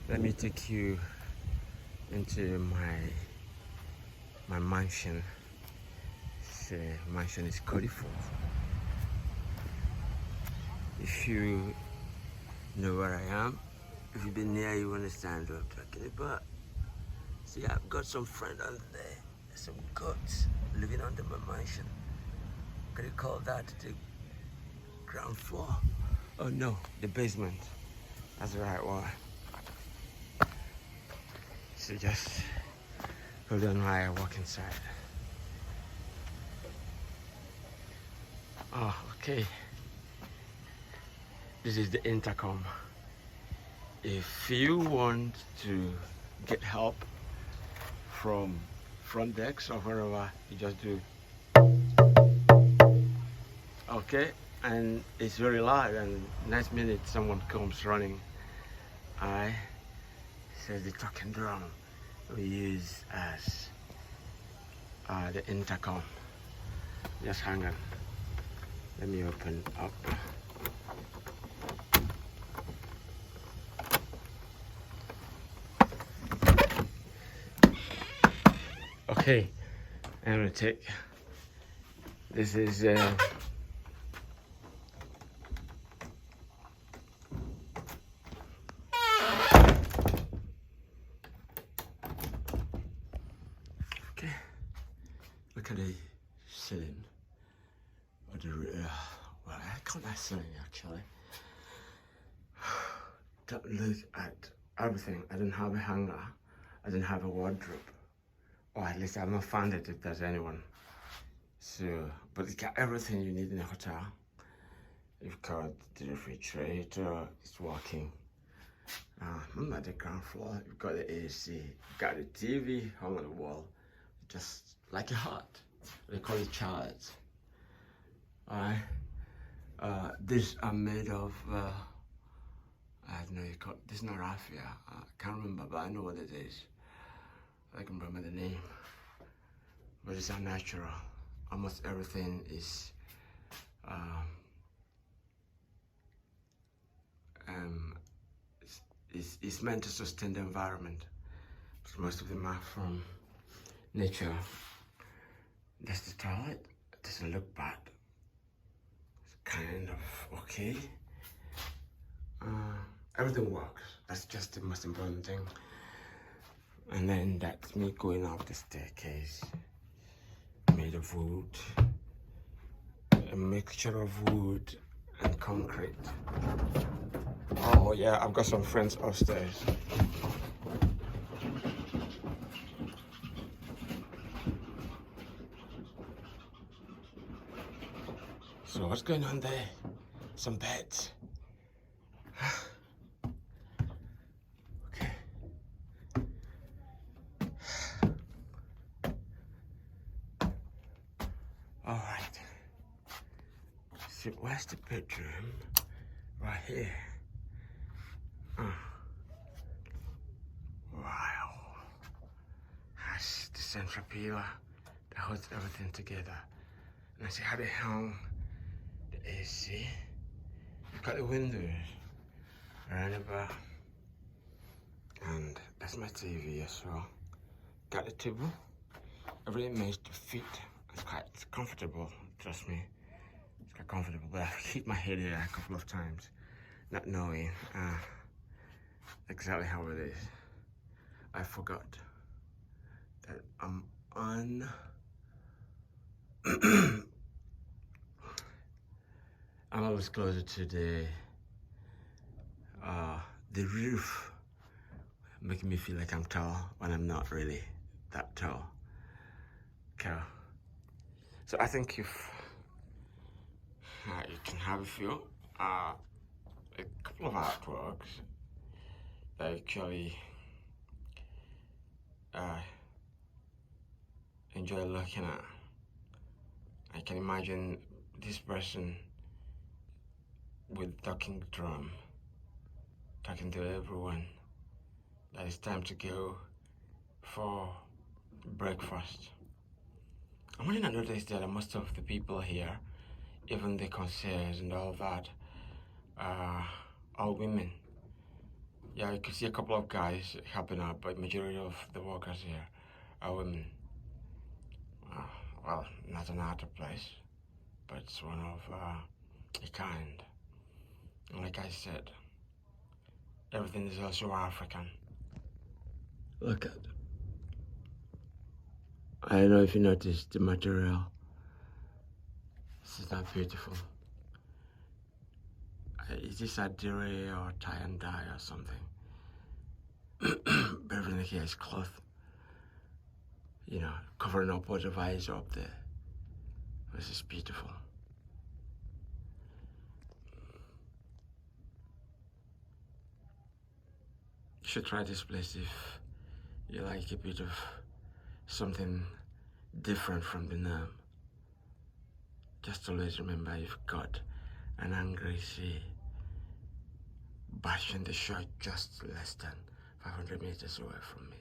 Let me take you into my mansion. This mansion is codified. If you know where I am, if you've been near, you understand what I'm talking about. See, I've got some friend under there, some goats living under my mansion. Can you call that the ground floor? Oh no, the basement. That's the right one. So just hold on while I walk inside. Oh, okay. This is the intercom. If you want to get help from front decks or wherever, you just do. Okay, and it's very loud, and next minute someone comes running. I says the talking drum we use as the intercom. Just hang on. Let me open up. Okay, I'm gonna take. This is okay. Look at the ceiling. Or the well, I call that ceiling actually. Don't look at everything. I don't have a hanger. I don't have a wardrobe. Or at least I've not found it if there's anyone. So, but it's got everything you need in a hotel. You've got the refrigerator, it's working. I'm at the ground floor. You've got the AC, you've got the TV hung on the wall, just like a hut. They call it charts. Alright. These are made of I don't know, this is not raffia. I can't remember, but I know what it is. I can remember the name. But it's unnatural. Almost everything is it's meant to sustain the environment. So most of them are from nature. That's the toilet. It doesn't look bad. It's kind of okay. Everything works. That's just the most important thing. And then that's me going up the staircase, made of wood, a mixture of wood and concrete. Oh yeah, I've got some friends upstairs. So what's going on there? Some beds. Okay. All right. So where's the bedroom? Right here. Wow. That's the central pillar that holds everything together. And I see how they hung the AC. You've got the windows around about. And that's my TV as well. Got the table. Everything made to fit. It's quite comfortable, trust me. It's quite comfortable, but I've hit my head here a couple of times, not knowing exactly how it is. I forgot that I'm on I'm always closer to the roof, making me feel like I'm tall when I'm not really that tall. Okay. So I think if you can have a few, a couple of artworks that actually enjoy looking at. I can imagine this person with talking drum, talking to everyone that it's time to go for breakfast. I want to notice that most of the people here, even the concierge and all that, are all women. Yeah, you can see a couple of guys helping out, but majority of the workers here are women. Well, not an outer place, but it's one of a kind. And like I said, everything is also African. Look at. I don't know if you noticed the material. This is not beautiful. Is this a dere or tie and dye or something? But everything here is cloth. You know, covering up whatever is up there. This is beautiful. You should try this place if you like a bit of something different from the norm. Just always remember you've got an angry sea bashing the shore just less than 500 meters away from me.